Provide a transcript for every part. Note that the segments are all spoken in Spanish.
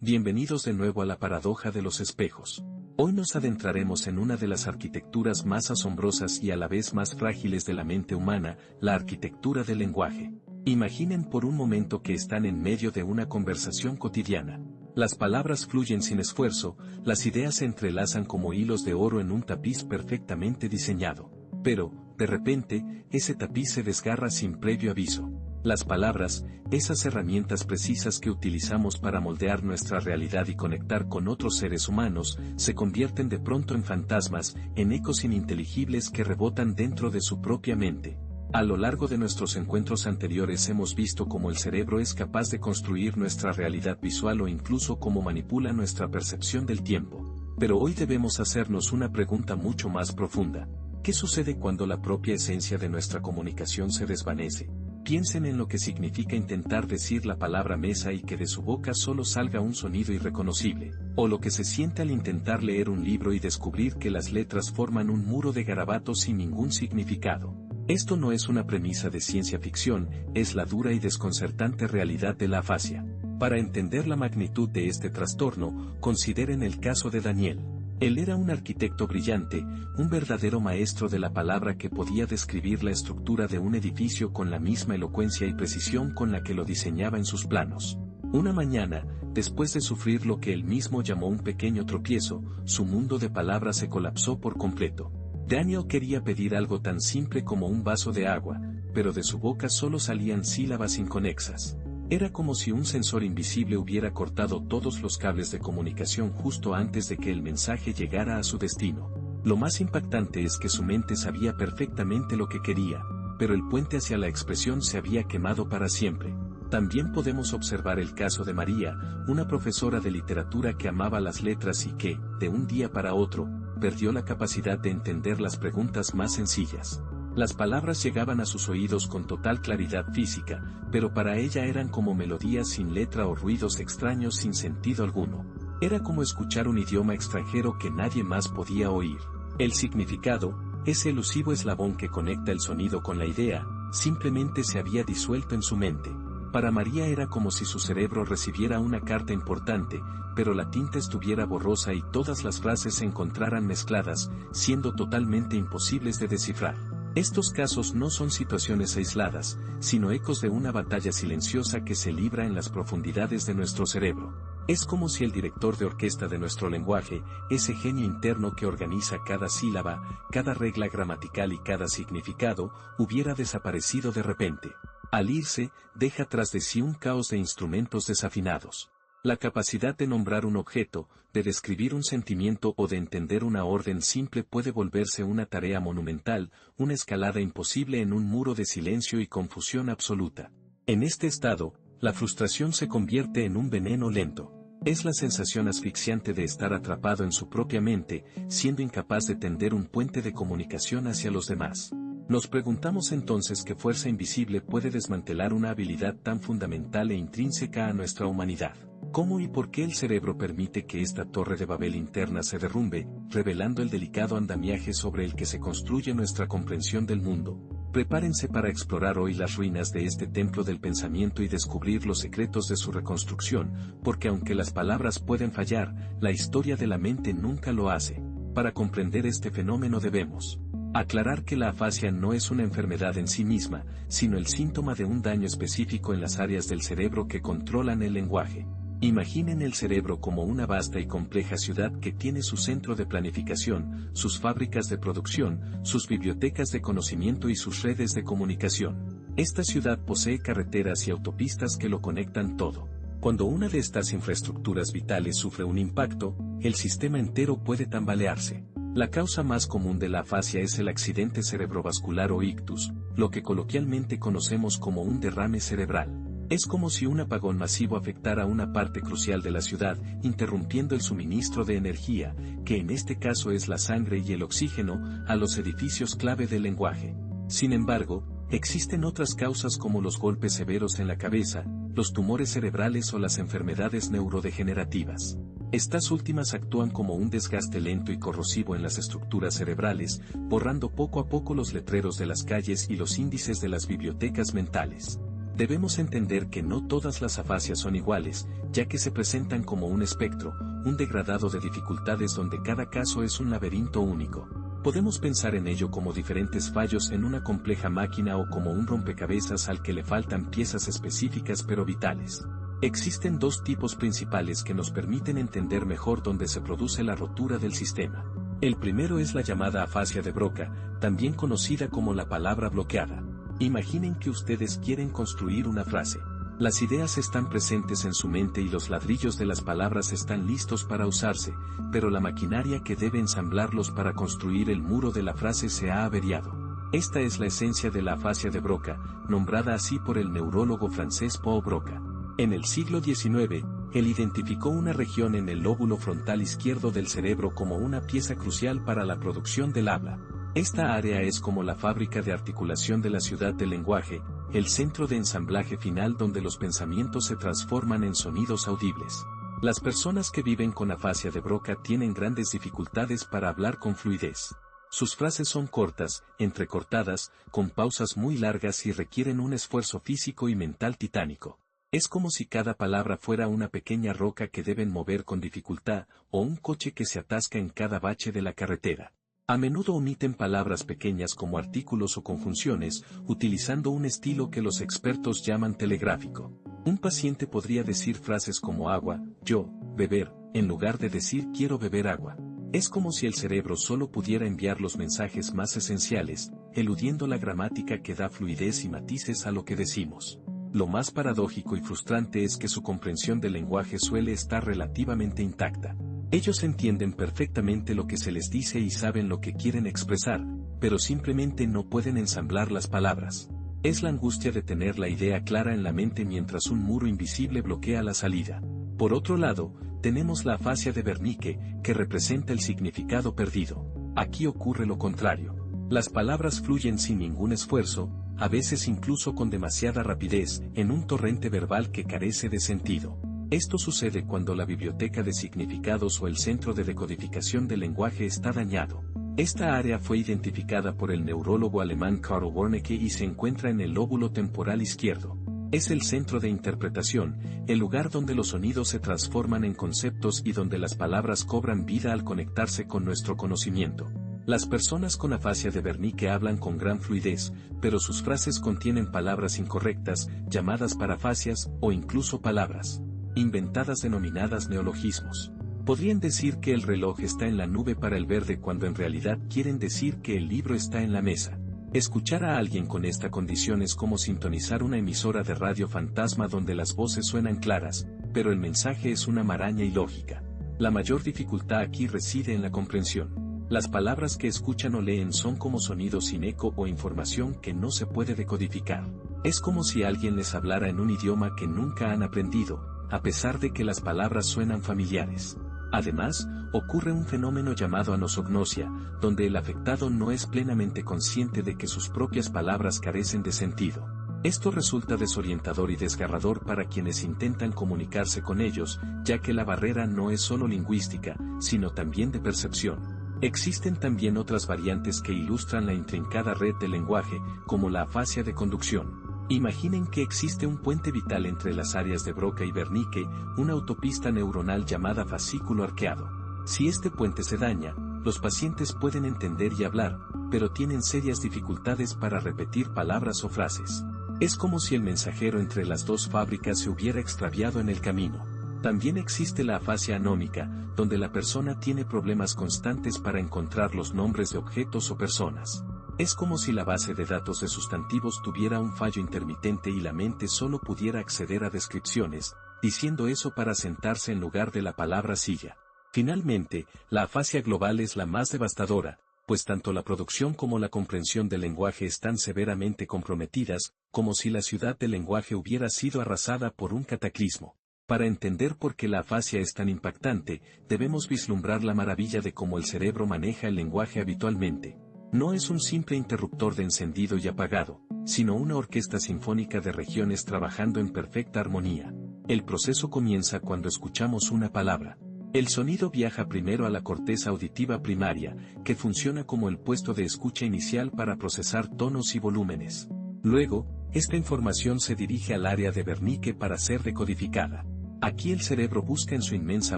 Bienvenidos de nuevo a la paradoja de los espejos. Hoy nos adentraremos en una de las arquitecturas más asombrosas y a la vez más frágiles de la mente humana, la arquitectura del lenguaje. Imaginen por un momento que están en medio de una conversación cotidiana. Las palabras fluyen sin esfuerzo, las ideas se entrelazan como hilos de oro en un tapiz perfectamente diseñado. Pero, de repente, ese tapiz se desgarra sin previo aviso. Las palabras, esas herramientas precisas que utilizamos para moldear nuestra realidad y conectar con otros seres humanos, se convierten de pronto en fantasmas, en ecos ininteligibles que rebotan dentro de su propia mente. A lo largo de nuestros encuentros anteriores hemos visto cómo el cerebro es capaz de construir nuestra realidad visual o incluso cómo manipula nuestra percepción del tiempo. Pero hoy debemos hacernos una pregunta mucho más profunda. ¿Qué sucede cuando la propia esencia de nuestra comunicación se desvanece? Piensen en lo que significa intentar decir la palabra mesa y que de su boca solo salga un sonido irreconocible, o lo que se siente al intentar leer un libro y descubrir que las letras forman un muro de garabatos sin ningún significado. Esto no es una premisa de ciencia ficción, es la dura y desconcertante realidad de la afasia. Para entender la magnitud de este trastorno, consideren el caso de Daniel. Él era un arquitecto brillante, un verdadero maestro de la palabra que podía describir la estructura de un edificio con la misma elocuencia y precisión con la que lo diseñaba en sus planos. Una mañana, después de sufrir lo que él mismo llamó un pequeño tropiezo, su mundo de palabras se colapsó por completo. Daniel quería pedir algo tan simple como un vaso de agua, pero de su boca solo salían sílabas inconexas. Era como si un sensor invisible hubiera cortado todos los cables de comunicación justo antes de que el mensaje llegara a su destino. Lo más impactante es que su mente sabía perfectamente lo que quería, pero el puente hacia la expresión se había quemado para siempre. También podemos observar el caso de María, una profesora de literatura que amaba las letras y que, de un día para otro, perdió la capacidad de entender las preguntas más sencillas. Las palabras llegaban a sus oídos con total claridad física, pero para ella eran como melodías sin letra o ruidos extraños sin sentido alguno. Era como escuchar un idioma extranjero que nadie más podía oír. El significado, ese elusivo eslabón que conecta el sonido con la idea, simplemente se había disuelto en su mente. Para María era como si su cerebro recibiera una carta importante, pero la tinta estuviera borrosa y todas las frases se encontraran mezcladas, siendo totalmente imposibles de descifrar. Estos casos no son situaciones aisladas, sino ecos de una batalla silenciosa que se libra en las profundidades de nuestro cerebro. Es como si el director de orquesta de nuestro lenguaje, ese genio interno que organiza cada sílaba, cada regla gramatical y cada significado, hubiera desaparecido de repente. Al irse, deja tras de sí un caos de instrumentos desafinados. La capacidad de nombrar un objeto, de describir un sentimiento o de entender una orden simple puede volverse una tarea monumental, una escalada imposible en un muro de silencio y confusión absoluta. En este estado, la frustración se convierte en un veneno lento. Es la sensación asfixiante de estar atrapado en su propia mente, siendo incapaz de tender un puente de comunicación hacia los demás. Nos preguntamos entonces qué fuerza invisible puede desmantelar una habilidad tan fundamental e intrínseca a nuestra humanidad. ¿Cómo y por qué el cerebro permite que esta torre de Babel interna se derrumbe, revelando el delicado andamiaje sobre el que se construye nuestra comprensión del mundo? Prepárense para explorar hoy las ruinas de este templo del pensamiento y descubrir los secretos de su reconstrucción, porque aunque las palabras pueden fallar, la historia de la mente nunca lo hace. Para comprender este fenómeno debemos aclarar que la afasia no es una enfermedad en sí misma, sino el síntoma de un daño específico en las áreas del cerebro que controlan el lenguaje. Imaginen el cerebro como una vasta y compleja ciudad que tiene su centro de planificación, sus fábricas de producción, sus bibliotecas de conocimiento y sus redes de comunicación. Esta ciudad posee carreteras y autopistas que lo conectan todo. Cuando una de estas infraestructuras vitales sufre un impacto, el sistema entero puede tambalearse. La causa más común de la afasia es el accidente cerebrovascular o ictus, lo que coloquialmente conocemos como un derrame cerebral. Es como si un apagón masivo afectara una parte crucial de la ciudad, interrumpiendo el suministro de energía, que en este caso es la sangre y el oxígeno, a los edificios clave del lenguaje. Sin embargo, existen otras causas como los golpes severos en la cabeza, los tumores cerebrales o las enfermedades neurodegenerativas. Estas últimas actúan como un desgaste lento y corrosivo en las estructuras cerebrales, borrando poco a poco los letreros de las calles y los índices de las bibliotecas mentales. Debemos entender que no todas las afasias son iguales, ya que se presentan como un espectro, un degradado de dificultades donde cada caso es un laberinto único. Podemos pensar en ello como diferentes fallos en una compleja máquina o como un rompecabezas al que le faltan piezas específicas pero vitales. Existen dos tipos principales que nos permiten entender mejor dónde se produce la rotura del sistema. El primero es la llamada afasia de Broca, también conocida como la palabra bloqueada. Imaginen que ustedes quieren construir una frase. Las ideas están presentes en su mente y los ladrillos de las palabras están listos para usarse, pero la maquinaria que debe ensamblarlos para construir el muro de la frase se ha averiado. Esta es la esencia de la afasia de Broca, nombrada así por el neurólogo francés Paul Broca. En el siglo XIX, él identificó una región en el lóbulo frontal izquierdo del cerebro como una pieza crucial para la producción del habla. Esta área es como la fábrica de articulación de la ciudad del lenguaje, el centro de ensamblaje final donde los pensamientos se transforman en sonidos audibles. Las personas que viven con afasia de Broca tienen grandes dificultades para hablar con fluidez. Sus frases son cortas, entrecortadas, con pausas muy largas y requieren un esfuerzo físico y mental titánico. Es como si cada palabra fuera una pequeña roca que deben mover con dificultad, o un coche que se atasca en cada bache de la carretera. A menudo omiten palabras pequeñas como artículos o conjunciones, utilizando un estilo que los expertos llaman telegráfico. Un paciente podría decir frases como agua, yo, beber, en lugar de decir quiero beber agua. Es como si el cerebro solo pudiera enviar los mensajes más esenciales, eludiendo la gramática que da fluidez y matices a lo que decimos. Lo más paradójico y frustrante es que su comprensión del lenguaje suele estar relativamente intacta. Ellos entienden perfectamente lo que se les dice y saben lo que quieren expresar, pero simplemente no pueden ensamblar las palabras. Es la angustia de tener la idea clara en la mente mientras un muro invisible bloquea la salida. Por otro lado, tenemos la afasia de Wernicke, que representa el significado perdido. Aquí ocurre lo contrario. Las palabras fluyen sin ningún esfuerzo, a veces incluso con demasiada rapidez, en un torrente verbal que carece de sentido. Esto sucede cuando la biblioteca de significados o el centro de decodificación del lenguaje está dañado. Esta área fue identificada por el neurólogo alemán Karl Wernicke y se encuentra en el lóbulo temporal izquierdo. Es el centro de interpretación, el lugar donde los sonidos se transforman en conceptos y donde las palabras cobran vida al conectarse con nuestro conocimiento. Las personas con afasia de Wernicke hablan con gran fluidez, pero sus frases contienen palabras incorrectas, llamadas parafasias, o incluso palabras inventadas denominadas neologismos. Podrían decir que el reloj está en la nube para el verde cuando en realidad quieren decir que el libro está en la mesa. Escuchar a alguien con esta condición es como sintonizar una emisora de radio fantasma donde las voces suenan claras, pero el mensaje es una maraña ilógica. La mayor dificultad aquí reside en la comprensión. Las palabras que escuchan o leen son como sonidos sin eco o información que no se puede decodificar. Es como si alguien les hablara en un idioma que nunca han aprendido, a pesar de que las palabras suenan familiares. Además, ocurre un fenómeno llamado anosognosia, donde el afectado no es plenamente consciente de que sus propias palabras carecen de sentido. Esto resulta desorientador y desgarrador para quienes intentan comunicarse con ellos, ya que la barrera no es solo lingüística, sino también de percepción. Existen también otras variantes que ilustran la intrincada red del lenguaje, como la afasia de conducción. Imaginen que existe un puente vital entre las áreas de Broca y Wernicke, una autopista neuronal llamada fascículo arqueado. Si este puente se daña, los pacientes pueden entender y hablar, pero tienen serias dificultades para repetir palabras o frases. Es como si el mensajero entre las dos fábricas se hubiera extraviado en el camino. También existe la afasia anómica, donde la persona tiene problemas constantes para encontrar los nombres de objetos o personas. Es como si la base de datos de sustantivos tuviera un fallo intermitente y la mente solo pudiera acceder a descripciones, diciendo eso para sentarse en lugar de la palabra silla. Finalmente, la afasia global es la más devastadora, pues tanto la producción como la comprensión del lenguaje están severamente comprometidas, como si la ciudad del lenguaje hubiera sido arrasada por un cataclismo. Para entender por qué la afasia es tan impactante, debemos vislumbrar la maravilla de cómo el cerebro maneja el lenguaje habitualmente. No es un simple interruptor de encendido y apagado, sino una orquesta sinfónica de regiones trabajando en perfecta armonía. El proceso comienza cuando escuchamos una palabra. El sonido viaja primero a la corteza auditiva primaria, que funciona como el puesto de escucha inicial para procesar tonos y volúmenes. Luego, Esta información se dirige al área de Wernicke para ser decodificada. Aquí el cerebro busca en su inmensa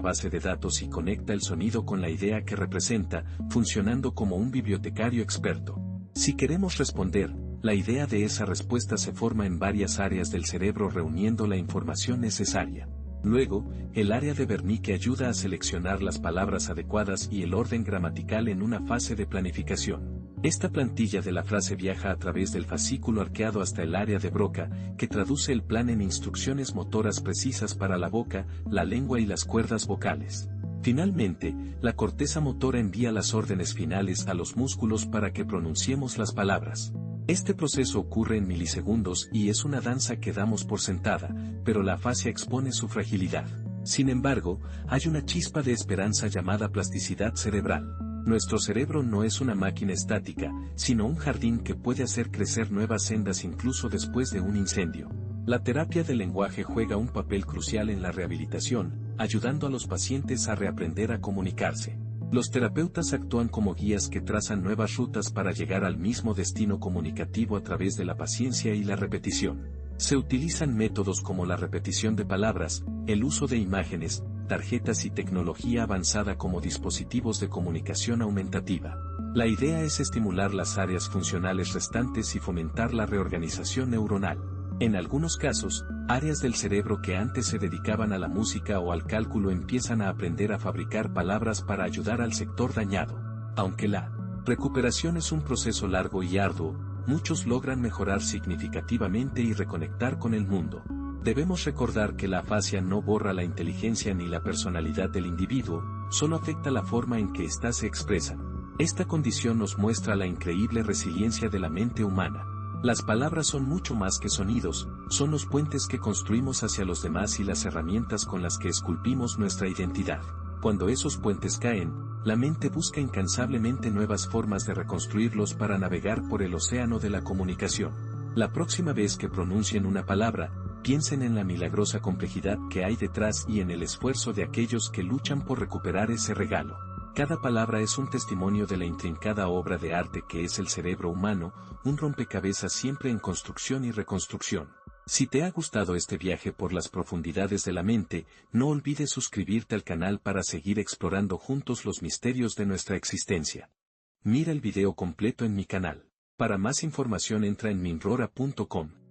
base de datos y conecta el sonido con la idea que representa, funcionando como un bibliotecario experto. Si queremos responder, la idea de esa respuesta se forma en varias áreas del cerebro reuniendo la información necesaria. Luego, el área de Wernicke ayuda a seleccionar las palabras adecuadas y el orden gramatical en una fase de planificación. Esta plantilla de la frase viaja a través del fascículo arqueado hasta el área de Broca, que traduce el plan en instrucciones motoras precisas para la boca, la lengua y las cuerdas vocales. Finalmente, la corteza motora envía las órdenes finales a los músculos para que pronunciemos las palabras. Este proceso ocurre en milisegundos y es una danza que damos por sentada, pero la afasia expone su fragilidad. Sin embargo, hay una chispa de esperanza llamada plasticidad cerebral. Nuestro cerebro no es una máquina estática, sino un jardín que puede hacer crecer nuevas sendas incluso después de un incendio. La terapia del lenguaje juega un papel crucial en la rehabilitación, ayudando a los pacientes a reaprender a comunicarse. Los terapeutas actúan como guías que trazan nuevas rutas para llegar al mismo destino comunicativo a través de la paciencia y la repetición. Se utilizan métodos como la repetición de palabras, el uso de imágenes, tarjetas y tecnología avanzada como dispositivos de comunicación aumentativa. La idea es estimular las áreas funcionales restantes y fomentar la reorganización neuronal. En algunos casos, áreas del cerebro que antes se dedicaban a la música o al cálculo empiezan a aprender a fabricar palabras para ayudar al sector dañado. Aunque la recuperación es un proceso largo y arduo, muchos logran mejorar significativamente y reconectar con el mundo. Debemos recordar que la afasia no borra la inteligencia ni la personalidad del individuo, solo afecta la forma en que éstas se expresan. Esta condición nos muestra la increíble resiliencia de la mente humana. Las palabras son mucho más que sonidos, son los puentes que construimos hacia los demás y las herramientas con las que esculpimos nuestra identidad. Cuando esos puentes caen, la mente busca incansablemente nuevas formas de reconstruirlos para navegar por el océano de la comunicación. La próxima vez que pronuncien una palabra, piensen en la milagrosa complejidad que hay detrás y en el esfuerzo de aquellos que luchan por recuperar ese regalo. Cada palabra es un testimonio de la intrincada obra de arte que es el cerebro humano, un rompecabezas siempre en construcción y reconstrucción. Si te ha gustado este viaje por las profundidades de la mente, no olvides suscribirte al canal para seguir explorando juntos los misterios de nuestra existencia. Mira el video completo en mi canal. Para más información entra en minrora.com.